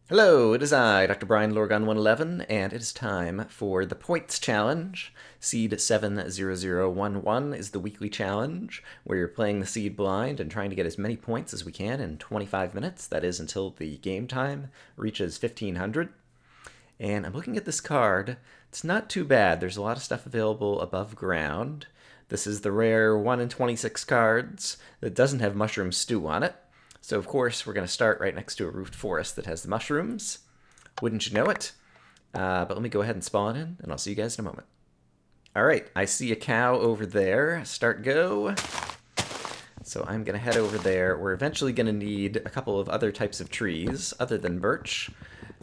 Hello, it is I, Dr. Brian Lorgon 111, and it is time for the Points Challenge. Seed 70011 is the weekly challenge where you're playing the seed blind and trying to get as many points as we can in 25 minutes. That is until the game time reaches 1500. And I'm looking at this card. It's not too bad. There's a lot of stuff available above ground. This is the rare 1 in 26 cards that doesn't have mushroom stew on it. So, of course, we're going to start right next to a roofed forest that has the mushrooms. Wouldn't you know it? But let me go ahead and spawn in, and I'll see you guys in a moment. All right, I see a cow over there. Start go. So I'm going to head over there. We're eventually going to need a couple of other types of trees other than birch,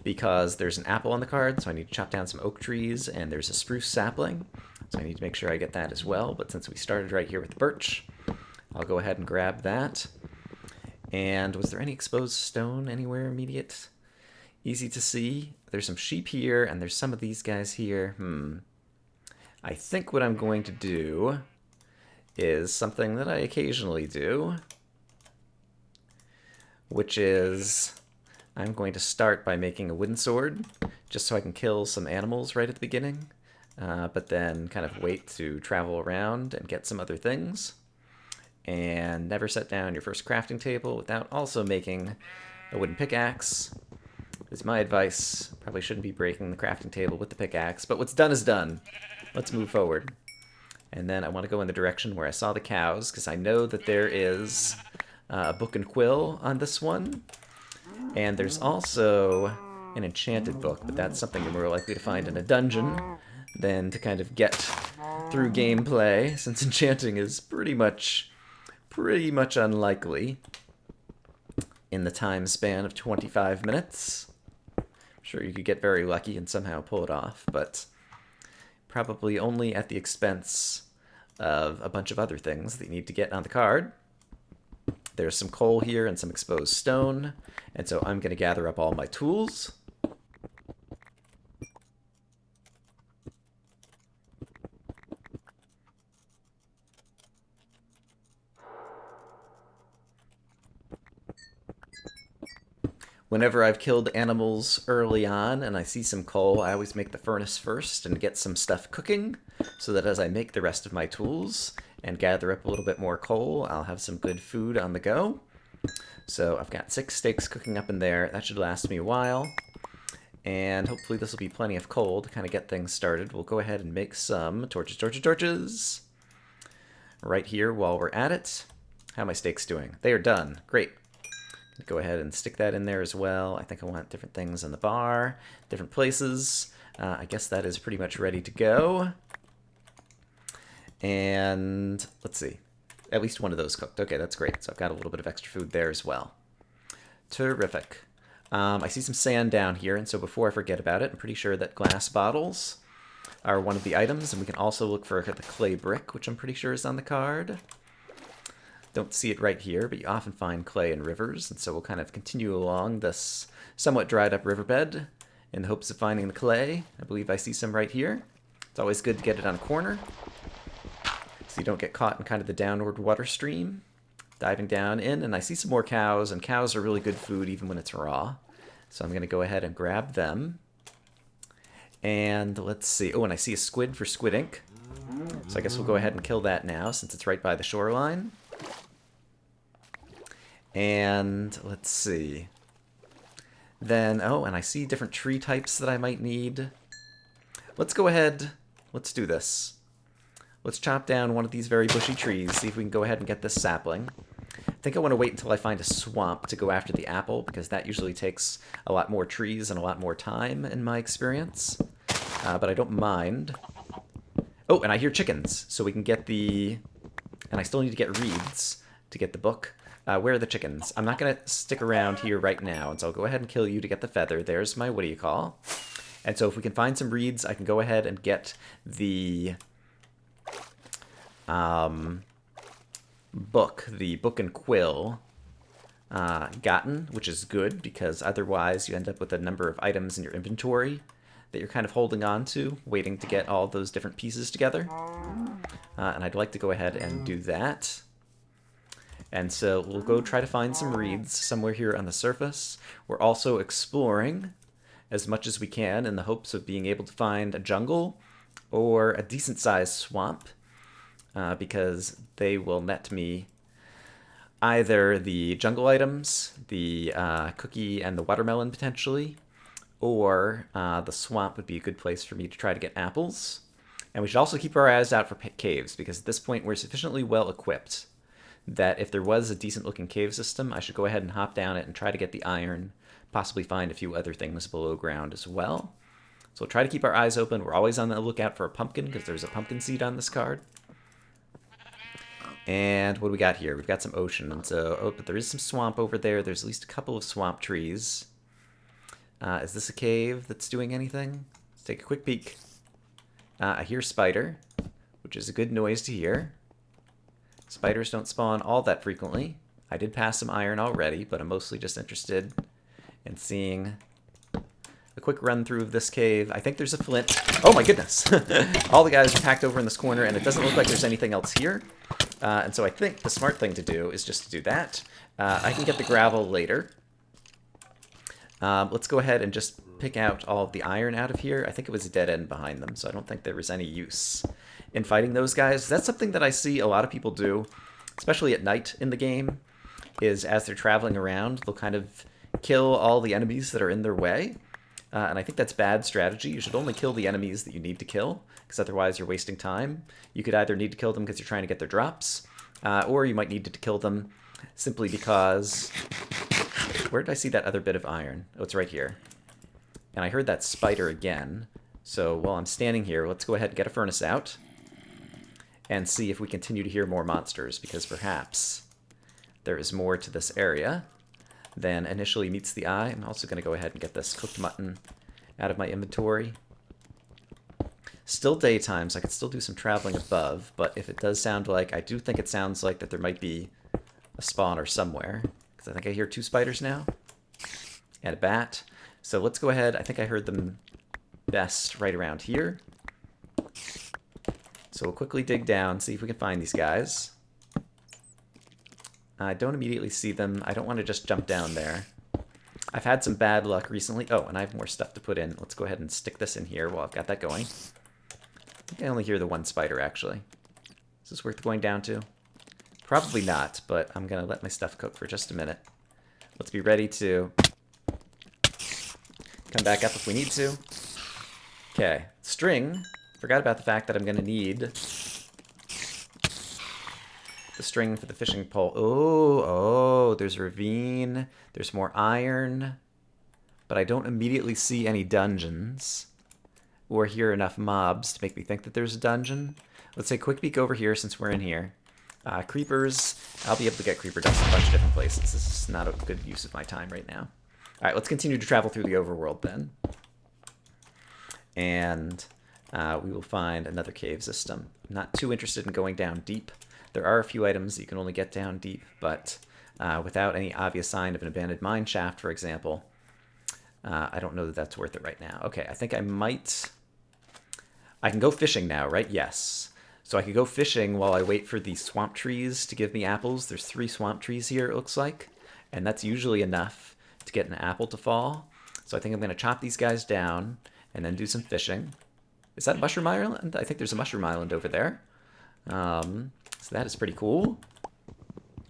because there's an apple on the card, so I need to chop down some oak trees, and there's a spruce sapling, so I need to make sure I get that as well. But since we started right here with the birch, I'll go ahead and grab that. And was there any exposed stone anywhere immediate? Easy to see. There's some sheep here, and there's some of these guys here. I think what I'm going to do is something that I occasionally do, which is I'm going to start by making a wooden sword, just so I can kill some animals right at the beginning, but then kind of wait to travel around and get some other things. And never set down your first crafting table without also making a wooden pickaxe. Is my advice. Probably shouldn't be breaking the crafting table with the pickaxe, but what's done is done. Let's move forward. And then I want to go in the direction where I saw the cows, because I know that there is a book and quill on this one. And there's also an enchanted book, but that's something you're more likely to find in a dungeon than to kind of get through gameplay, since enchanting is pretty much unlikely in the time span of 25 minutes. I'm sure you could get very lucky and somehow pull it off, but probably only at the expense of a bunch of other things that you need to get on the card. There's some coal here and some exposed stone, and so I'm going to gather up all my tools. Whenever I've killed animals early on and I see some coal, I always make the furnace first and get some stuff cooking, so that as I make the rest of my tools and gather up a little bit more coal, I'll have some good food on the go. So I've got 6 steaks cooking up in there. That should last me a while. And hopefully this will be plenty of coal to kind of get things started. We'll go ahead and make some torches right here while we're at it. How are my steaks doing? They are done. Great. Go ahead and stick that in there as well. I think I want different things in the bar, different places. I guess that is pretty much ready to go. And let's see. At least one of those cooked. Okay, that's great. So I've got a little bit of extra food there as well. Terrific. I see some sand down here, and so before I forget about it, I'm pretty sure that glass bottles are one of the items, and we can also look for the clay brick, which I'm pretty sure is on the card. Don't see it right here, but you often find clay in rivers, and so we'll kind of continue along this somewhat dried up riverbed in the hopes of finding the clay. I believe I see some right here. It's always good to get it on a corner, so you don't get caught in kind of the downward water stream. Diving down in, and I see some more cows, and cows are really good food even when it's raw. So I'm going to go ahead and grab them. And let's see. Oh, and I see a squid for squid ink. So I guess we'll go ahead and kill that now, since it's right by the shoreline. And let's see. Then, oh, and I see different tree types that I might need. Let's go ahead. Let's do this. Let's chop down one of these very bushy trees, see if we can go ahead and get this sapling. I think I want to wait until I find a swamp to go after the apple, because that usually takes a lot more trees and a lot more time in my experience. But I don't mind. Oh, and I hear chickens, so we can get the... And I still need to get reeds to get the book. Where are the chickens? I'm not going to stick around here right now, and so I'll go ahead and kill you to get the feather. There's my what-do-you-call. And so if we can find some reeds, I can go ahead and get the book and quill gotten, which is good, because otherwise you end up with a number of items in your inventory that you're kind of holding on to, waiting to get all those different pieces together. And I'd like to go ahead and do that. And so we'll go try to find some reeds somewhere here on the surface. We're also exploring as much as we can in the hopes of being able to find a jungle or a decent-sized swamp, because they will net me either the jungle items, the cookie and the watermelon potentially, or the swamp would be a good place for me to try to get apples. And we should also keep our eyes out for caves, because at this point we're sufficiently well equipped that if there was a decent looking cave system, I should go ahead and hop down it and try to get the iron, possibly find a few other things below ground as well. So we'll try to keep our eyes open. We're always on the lookout for a pumpkin, because there's a pumpkin seed on this card. And what do we got here? We've got some ocean. And so, oh, but there is some swamp over there. There's at least a couple of swamp trees. Is this a cave that's doing anything? Let's take a quick peek. I hear spider, which is a good noise to hear. Spiders don't spawn all that frequently. I did pass some iron already, but I'm mostly just interested in seeing a quick run through of this cave. I think there's a flint. Oh my goodness! All the guys are packed over in this corner, and it doesn't look like there's anything else here. And so I think the smart thing to do is just to do that. I can get the gravel later. Let's go ahead and just pick out all of the iron out of here. I think it was a dead end behind them, so I don't think there was any use in fighting those guys. That's something that I see a lot of people do, especially at night in the game, is as they're traveling around, they'll kind of kill all the enemies that are in their way. And I think that's bad strategy. You should only kill the enemies that you need to kill, because otherwise you're wasting time. You could either need to kill them because you're trying to get their drops, or you might need to kill them simply because... Where did I see that other bit of iron? Oh, it's right here. And I heard that spider again. So while I'm standing here, let's go ahead and get a furnace out and see if we continue to hear more monsters, because perhaps there is more to this area than initially meets the eye. I'm also going to go ahead and get this cooked mutton out of my inventory. Still daytime, so I could still do some traveling above, but if it does sound like, I do think it sounds like that there might be a spawner somewhere, because I think I hear 2 spiders now, and a bat. So let's go ahead, I think I heard them best right around here. So we'll quickly dig down, see if we can find these guys. I don't immediately see them. I don't want to just jump down there. I've had some bad luck recently. Oh, and I have more stuff to put in. Let's go ahead and stick this in here while I've got that going. I think I only hear the 1 spider, actually. Is this worth going down to? Probably not, but I'm going to let my stuff cook for just a minute. Let's be ready to come back up if we need to. Okay, string. Forgot about the fact that I'm going to need the string for the fishing pole. Oh, there's a ravine. There's more iron. But I don't immediately see any dungeons or hear enough mobs to make me think that there's a dungeon. Let's take a quick peek over here since we're in here. Creepers. I'll be able to get creeper dust in a bunch of different places. This is not a good use of my time right now. All right, let's continue to travel through the overworld then. And we will find another cave system. I'm not too interested in going down deep. There are a few items that you can only get down deep, but without any obvious sign of an abandoned mine shaft, for example, I don't know that that's worth it right now. Okay, I think I might... I can go fishing now, right? Yes. So I could go fishing while I wait for the swamp trees to give me apples. There's 3 swamp trees here, it looks like, and that's usually enough to get an apple to fall. So I think I'm going to chop these guys down and then do some fishing. Is that a mushroom island? I think there's a mushroom island over there. So that is pretty cool.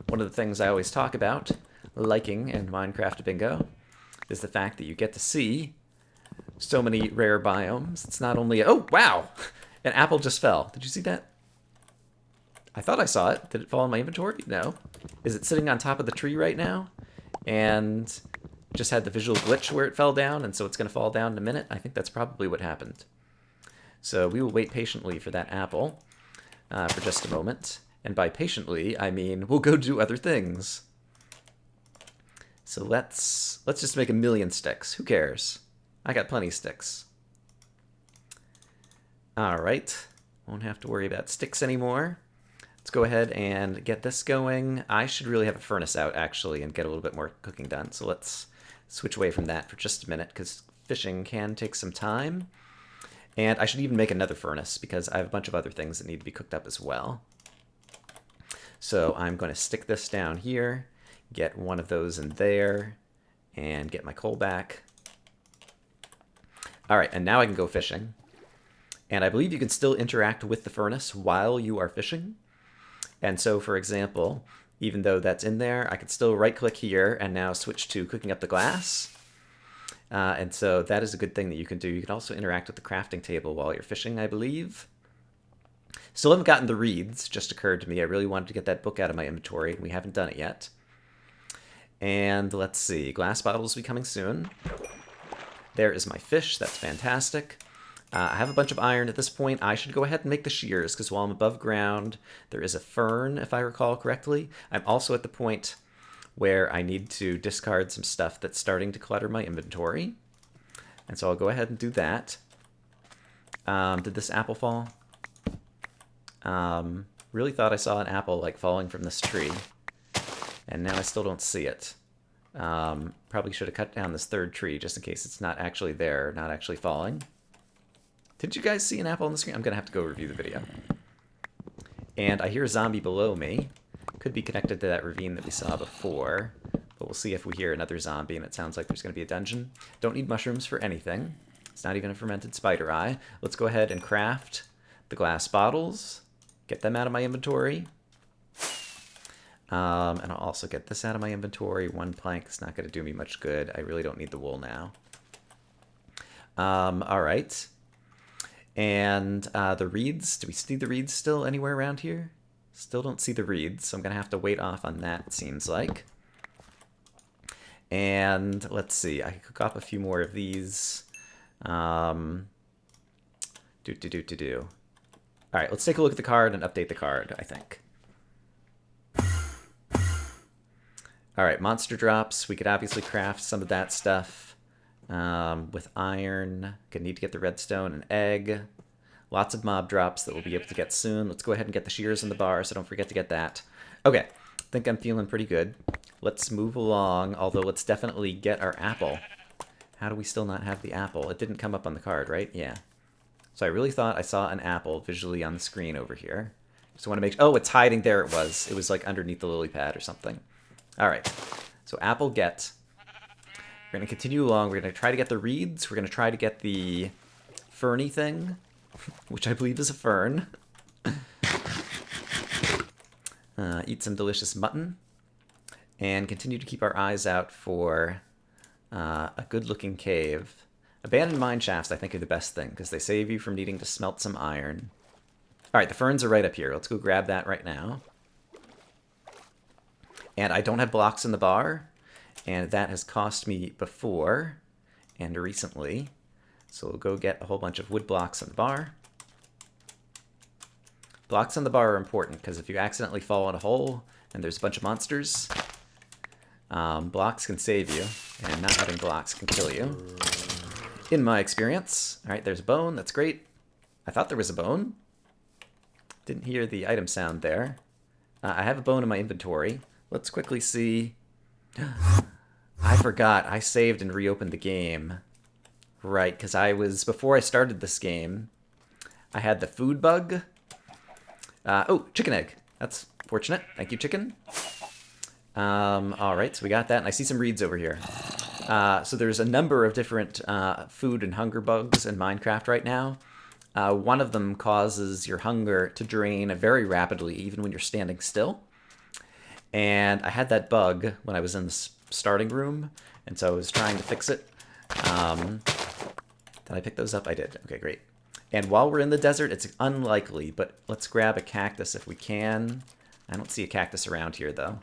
One of the things I always talk about, liking in Minecraft Bingo, is the fact that you get to see so many rare biomes. It's not only... Oh, wow! An apple just fell. Did you see that? I thought I saw it. Did it fall in my inventory? No. Is it sitting on top of the tree right now? And just had the visual glitch where it fell down, and so it's going to fall down in a minute? I think that's probably what happened. So we will wait patiently for that apple for just a moment. And by patiently, I mean we'll go do other things. So let's just make 1,000,000 sticks. Who cares? I got plenty of sticks. All right. Won't have to worry about sticks anymore. Let's go ahead and get this going. I should really have a furnace out, actually, and get a little bit more cooking done. So let's switch away from that for just a minute, because fishing can take some time. And I should even make another furnace, because I have a bunch of other things that need to be cooked up as well. So I'm going to stick this down here, get one of those in there, and get my coal back. All right, and now I can go fishing. And I believe you can still interact with the furnace while you are fishing. And so, for example, even though that's in there, I could still right-click here and now switch to cooking up the glass. And so that is a good thing that you can do. You can also interact with the crafting table while you're fishing, I believe. Still haven't gotten the reeds, just occurred to me. I really wanted to get that book out of my inventory, and we haven't done it yet. And let's see, glass bottles will be coming soon. There is my fish, that's fantastic. I have a bunch of iron at this point. I should go ahead and make the shears, because while I'm above ground, there is a fern, if I recall correctly. I'm also at the point where I need to discard some stuff that's starting to clutter my inventory. And so I'll go ahead and do that. Did this apple fall? Really thought I saw an apple like falling from this tree. And now I still don't see it. Probably should have cut down this third tree just in case it's not actually there, not actually falling. Did you guys see an apple on the screen? I'm going to have to go review the video. And I hear a zombie below me. Could be connected to that ravine that we saw before. But we'll see if we hear another zombie, and it sounds like there's going to be a dungeon. Don't need mushrooms for anything. It's not even a fermented spider eye. Let's go ahead and craft the glass bottles. Get them out of my inventory. And I'll also get this out of my inventory. One plank is not going to do me much good. I really don't need the wool now. All right. And the reeds. Do we see the reeds still anywhere around here? Still don't see the reeds, so I'm going to have to wait off on that, it seems like. And let's see. I can cook up a few more of these. All right, let's take a look at the card and update the card, I think. All right, monster drops. We could obviously craft some of that stuff with iron. Gonna need to get the redstone and egg. Lots of mob drops that we'll be able to get soon. Let's go ahead and get the shears in the bar, so don't forget to get that. Okay, I think I'm feeling pretty good. Let's move along, although let's definitely get our apple. How do we still not have the apple? It didn't come up on the card, right? Yeah. So I really thought I saw an apple visually on the screen over here. Just want to make sure. Oh, it's hiding. There it was. It was like underneath the lily pad or something. All right. So apple get. We're going to continue along. We're going to try to get the reeds. We're going to try to get the ferny thing, which I believe is a fern. Eat some delicious mutton. And continue to keep our eyes out for a good-looking cave. Abandoned mine shafts, I think, are the best thing, because they save you from needing to smelt some iron. All right, the ferns are right up here. Let's go grab that right now. And I don't have blocks in the bar, and that has cost me before and recently. So we'll go get a whole bunch of wood blocks in the bar. Blocks in the bar are important, because if you accidentally fall in a hole and there's a bunch of monsters, blocks can save you, and not having blocks can kill you. In my experience. All right, there's a bone. That's great. I thought there was a bone. Didn't hear the item sound there. I have a bone in my inventory. Let's quickly see. I forgot. I saved and reopened the game. Right, because before I started this game, I had the food bug. Oh, chicken egg. That's fortunate. Thank you, chicken. All right, so we got that. And I see some reeds over here. So there's a number of different food and hunger bugs in Minecraft right now. One of them causes your hunger to drain very rapidly, even when you're standing still. And I had that bug when I was in the starting room, and so I was trying to fix it. Did I pick those up? I did. Okay, great. And while we're in the desert, it's unlikely, but let's grab a cactus if we can. I don't see a cactus around here, though.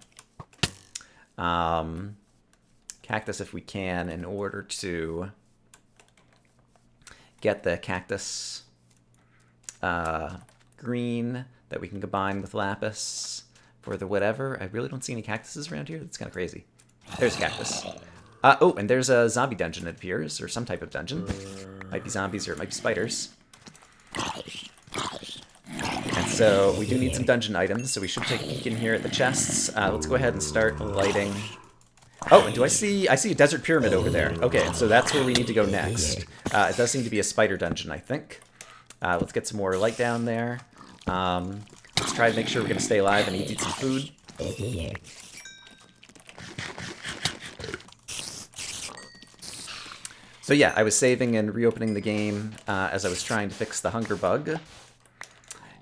Cactus if we can, in order to get the cactus green that we can combine with lapis for the whatever. I really don't see any cactuses around here. That's kind of crazy. There's a cactus. Oh, and there's a zombie dungeon, it appears, or some type of dungeon. Might be zombies or it might be spiders. And so we do need some dungeon items, so we should take a peek in here at the chests. Let's go ahead and start lighting. Oh, and I see a desert pyramid over there. Okay, so that's where we need to go next. It does seem to be a spider dungeon, I think. Let's get some more light down there. Let's try to make sure we're going to stay alive and eat some food. So yeah, I was saving and reopening the game as I was trying to fix the hunger bug.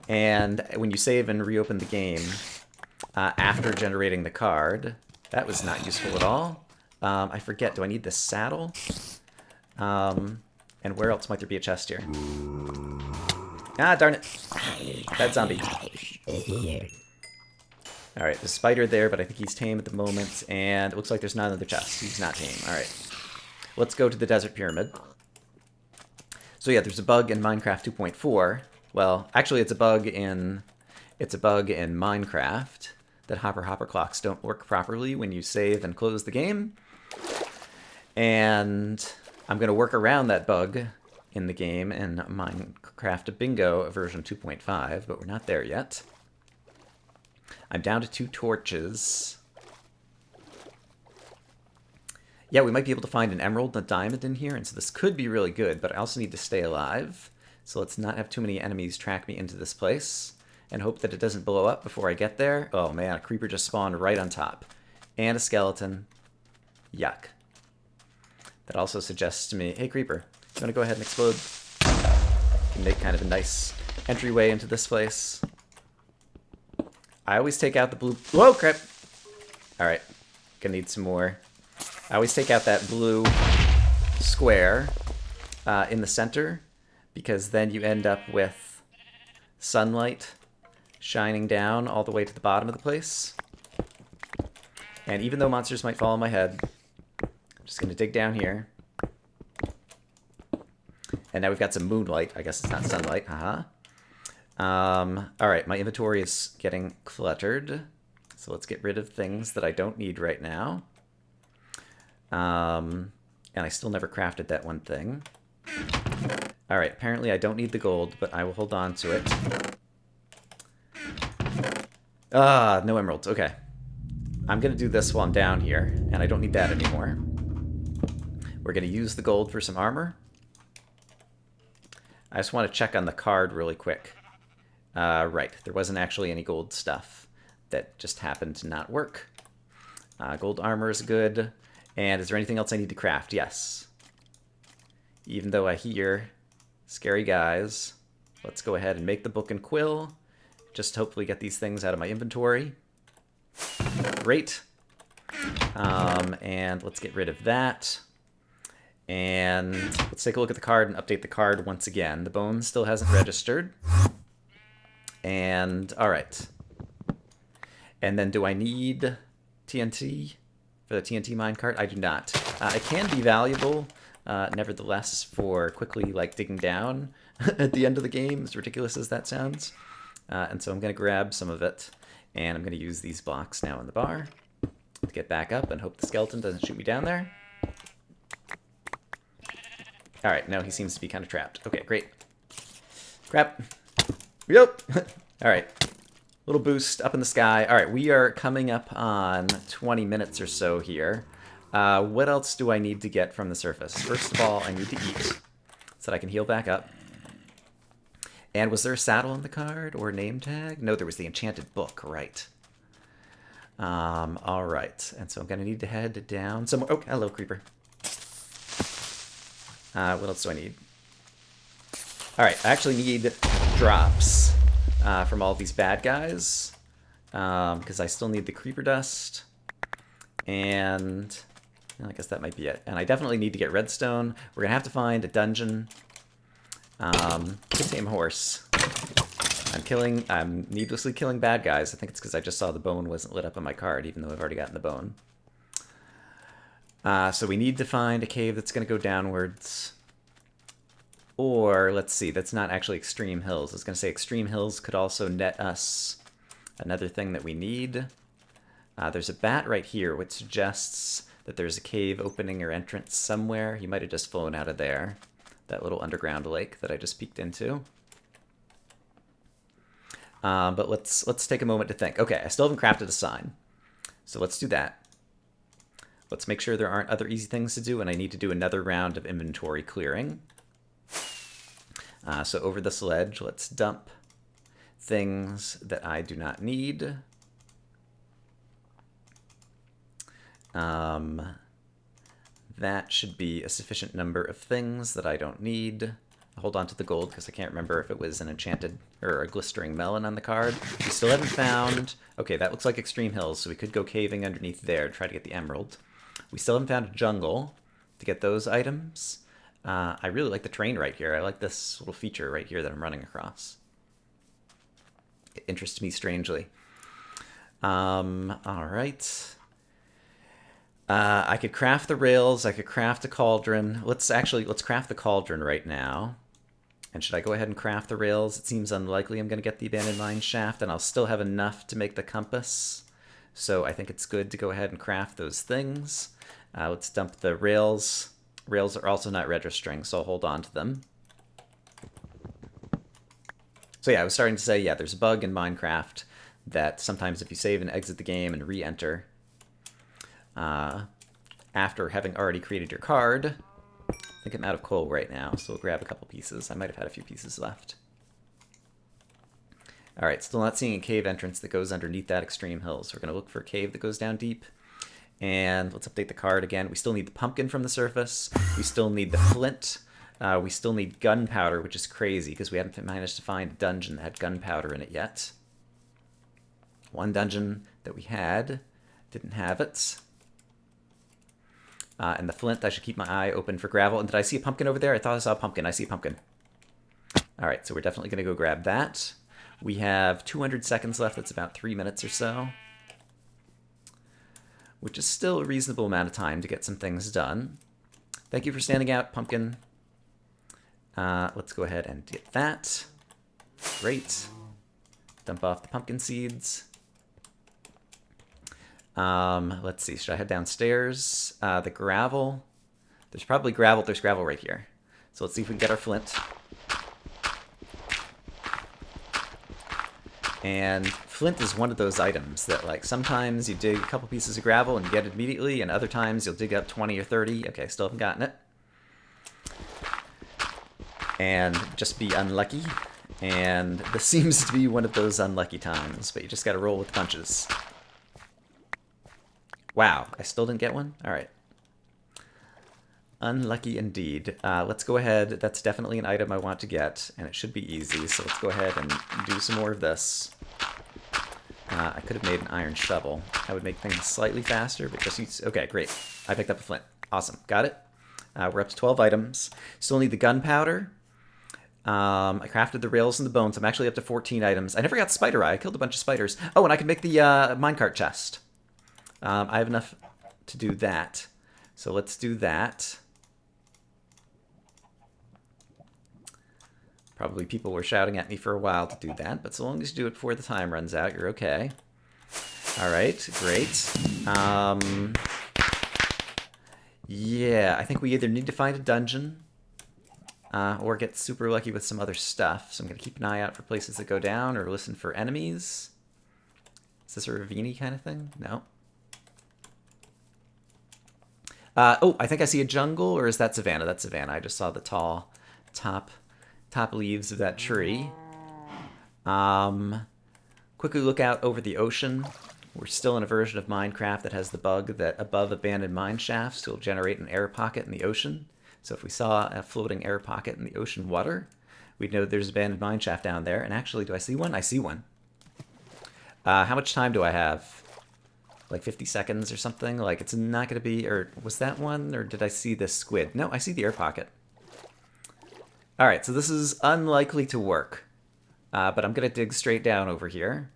And when you save and reopen the game after generating the card, that was not useful at all. I forget, do I need this saddle? And where else might there be a chest here? Ah, darn it. That zombie. Alright, there's a spider there, but I think he's tame at the moment. And it looks like there's not another chest. He's not tame. Alright. Let's go to the desert pyramid. So yeah, there's a bug in Minecraft 2.4. Well, actually it's a bug in Minecraft that hopper clocks don't work properly when you save and close the game. And I'm going to work around that bug in the game in Minecraft Bingo version 2.5, but we're not there yet. I'm down to 2 torches. Yeah, we might be able to find an emerald and a diamond in here, and so this could be really good, but I also need to stay alive. So let's not have too many enemies track me into this place, and hope that it doesn't blow up before I get there. Oh man, a creeper just spawned right on top. And a skeleton. Yuck. That also suggests to me, hey creeper, you want to go ahead and explode? Can make kind of a nice entryway into this place. I always take out the blue... Whoa, crap! Alright, gonna need some more. I always take out that blue square in the center, because then you end up with sunlight shining down all the way to the bottom of the place. And even though monsters might fall on my head, I'm just going to dig down here. And now we've got some moonlight. I guess it's not sunlight. Haha. Alright, my inventory is getting cluttered. So let's get rid of things that I don't need right now. And I still never crafted that one thing. Alright, apparently I don't need the gold, but I will hold on to it. Ah, no emeralds. Okay. I'm going to do this while I'm down here, and I don't need that anymore. We're going to use the gold for some armor. I just want to check on the card really quick. Right, there wasn't actually any gold stuff. That just happened to not work. Gold armor is good. And is there anything else I need to craft? Yes. Even though I hear scary guys, let's go ahead and make the book and quill. Just hopefully get these things out of my inventory. Great. And let's get rid of that. And let's take a look at the card and update the card once again. The bone still hasn't registered. And, alright. And then do I need TNT for the TNT minecart? I do not. It can be valuable, nevertheless, for quickly, like, digging down at the end of the game, as ridiculous as that sounds. And so I'm going to grab some of it, and I'm going to use these blocks now in the bar to get back up and hope the skeleton doesn't shoot me down there. Alright, no, he seems to be kind of trapped. Okay, great. Crap. Yep. Alright. Little boost up in the sky. Alright, we are coming up on 20 minutes or so here. What else do I need to get from the surface? First of all, I need to eat so that I can heal back up. And was there a saddle on the card or a name tag? No, there was the enchanted book, right. Alright, and so I'm going to need to head down somewhere. Oh, hello, creeper. What else do I need? Alright, I actually need drops from all these bad guys, because I still need the creeper dust, and I guess that might be it. And I definitely need to get redstone. We're gonna have to find a dungeon. Good tame horse. I'm needlessly killing bad guys. I think it's because I just saw the bone wasn't lit up on my card, even though I've already gotten the bone. So we need to find a cave that's gonna go downwards. Or, let's see, that's not actually Extreme Hills. I was going to say Extreme Hills could also net us another thing that we need. There's a bat right here, which suggests that there's a cave opening or entrance somewhere. He might have just flown out of there. That little underground lake that I just peeked into. But let's take a moment to think. Okay, I still haven't crafted a sign. So let's do that. Let's make sure there aren't other easy things to do, and I need to do another round of inventory clearing. So over this ledge, let's dump things that I do not need. That should be a sufficient number of things that I don't need. I'll hold on to the gold because I can't remember if it was an enchanted or a glistering melon on the card. We still haven't found... Okay, that looks like extreme hills, so we could go caving underneath there to try to get the emerald. We still haven't found a jungle to get those items. I really like the train right here. I like this little feature right here that I'm running across. It interests me strangely. All right. I could craft the rails. I could craft a cauldron. Let's craft the cauldron right now. And should I go ahead and craft the rails? It seems unlikely I'm going to get the abandoned mine shaft, and I'll still have enough to make the compass. So I think it's good to go ahead and craft those things. Let's dump the rails. Rails are also not registering, so I'll hold on to them. So yeah, I was starting to say, yeah, there's a bug in Minecraft that sometimes if you save and exit the game and re-enter, after having already created your card, I think I'm out of coal right now, so we'll grab a couple pieces. I might have had a few pieces left. All right, still not seeing a cave entrance that goes underneath that extreme hill, so we're going to look for a cave that goes down deep. And let's update the card again. We still need the pumpkin from the surface. We still need the flint. We still need gunpowder, which is crazy because we haven't managed to find a dungeon that had gunpowder in it yet. One dungeon that we had didn't have it. And the flint, I should keep my eye open for gravel. And did I see a pumpkin over there? I thought I saw a pumpkin. I see a pumpkin. All right, so we're definitely going to go grab that. We have 200 seconds left. That's about 3 minutes or so, which is still a reasonable amount of time to get some things done. Thank you for standing out, pumpkin. Let's go ahead and get that. Great. Dump off the pumpkin seeds. Let's see, should I head downstairs? The gravel. There's probably gravel. There's gravel right here. So let's see if we can get our flint. And flint is one of those items that, like, sometimes you dig a couple pieces of gravel and you get it immediately, and other times you'll dig up 20 or 30. Okay, still haven't gotten it. And just be unlucky. And this seems to be one of those unlucky times, but you just gotta roll with the punches. Wow, I still didn't get one? All right. Unlucky indeed. Let's go ahead. That's definitely an item I want to get, and it should be easy, so let's go ahead and do some more of this. I could have made an iron shovel. That would make things slightly faster, but just use... Okay, great. I picked up a flint. Awesome. Got it. We're up to 12 items. Still need the gunpowder. I crafted the rails and the bones. I'm actually up to 14 items. I never got spider eye. I killed a bunch of spiders. Oh, and I can make the minecart chest. I have enough to do that. So let's do that. Probably people were shouting at me for a while to do that, but so long as you do it before the time runs out, you're okay. All right, great. Yeah, I think we either need to find a dungeon or get super lucky with some other stuff. So I'm going to keep an eye out for places that go down or listen for enemies. Is this a ravine kind of thing? No. Oh, I think I see a jungle, or is that savanna? That's savanna. I just saw the tall top leaves of that tree. Quickly look out over the ocean. We're still in a version of Minecraft that has the bug that above abandoned mine shafts will generate an air pocket in the ocean. So if we saw a floating air pocket in the ocean water, we'd know there's an abandoned mine shaft down there. And actually, do I see one? I see one. How much time do I have? Like 50 seconds or something? Like, it's not going to be... Or was that one? Or did I see this squid? No, I see the air pocket. Alright, so this is unlikely to work. But I'm going to dig straight down over here.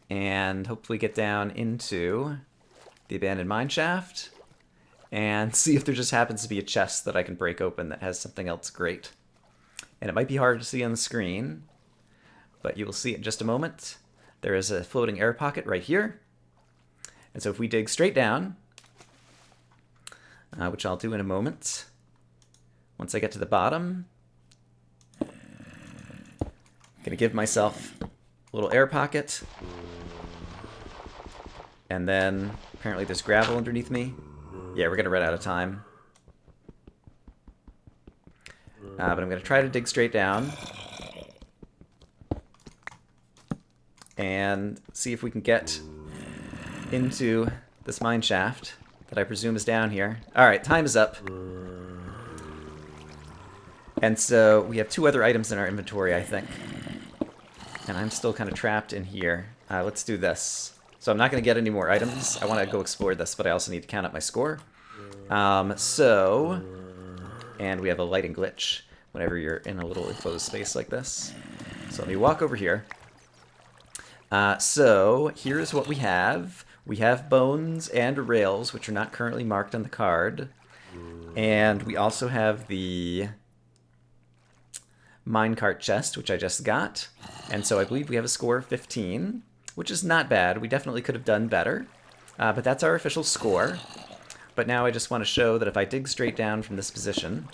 And hopefully get down into the abandoned mine shaft. And see if there just happens to be a chest that I can break open that has something else great. And it might be hard to see on the screen, but you will see it in just a moment. There is a floating air pocket right here. And so if we dig straight down, which I'll do in a moment, once I get to the bottom, I'm going to give myself a little air pocket. And then apparently there's gravel underneath me. Yeah, we're going to run out of time. But I'm going to try to dig straight down. and see if we can get into this mine shaft that I presume is down here. Alright, time is up. And so we have 2 other items in our inventory, I think. And I'm still kind of trapped in here. Let's do this. So I'm not going to get any more items. I want to go explore this, but I also need to count up my score. And we have a lighting glitch whenever you're in a little enclosed space like this. So let me walk over here. So here's what we have. We have bones and rails, which are not currently marked on the card. And we also have the minecart chest, which I just got. And so I believe we have a score of 15, which is not bad. We definitely could have done better. But that's our official score. But now I just want to show that if I dig straight down from this position...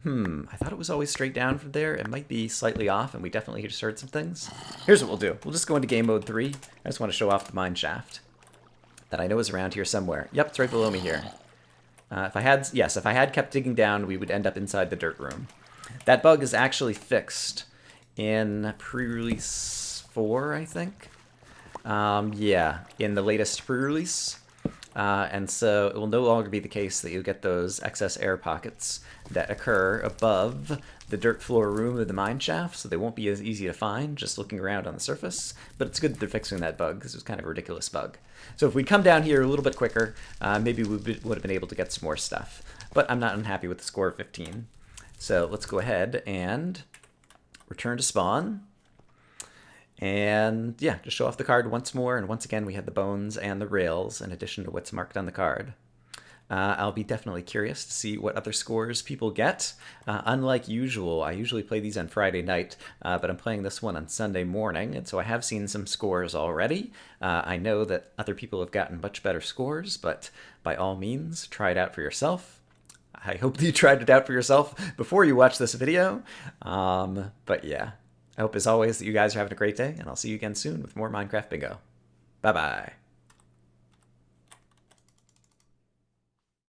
I thought it was always straight down from there. It might be slightly off, and we definitely just heard some things. Here's what we'll do. We'll just go into game mode 3. I just want to show off the mine shaft that I know is around here somewhere. Yep, it's right below me here. If I had kept digging down, we would end up inside the dirt room. That bug is actually fixed in pre-release 4, I think. Yeah, in the latest pre-release. And so it will no longer be the case that you get those excess air pockets that occur above the dirt floor room of the mine shaft, so they won't be as easy to find just looking around on the surface. But it's good that they're fixing that bug, because it was kind of a ridiculous bug. So if we'd come down here a little bit quicker, maybe we would have been able to get some more stuff. But I'm not unhappy with the score of 15. So let's go ahead and return to spawn. And yeah, just show off the card once more, and once again we have the bones and the rails in addition to what's marked on the card. I'll be definitely curious to see what other scores people get. Unlike usual, I usually play these on Friday night, but I'm playing this one on Sunday morning, and so I have seen some scores already. I know that other people have gotten much better scores, but by all means, try it out for yourself. I hope that you tried it out for yourself before you watch this video. But yeah. I hope, as always, that you guys are having a great day, and I'll see you again soon with more Minecraft Bingo. Bye-bye.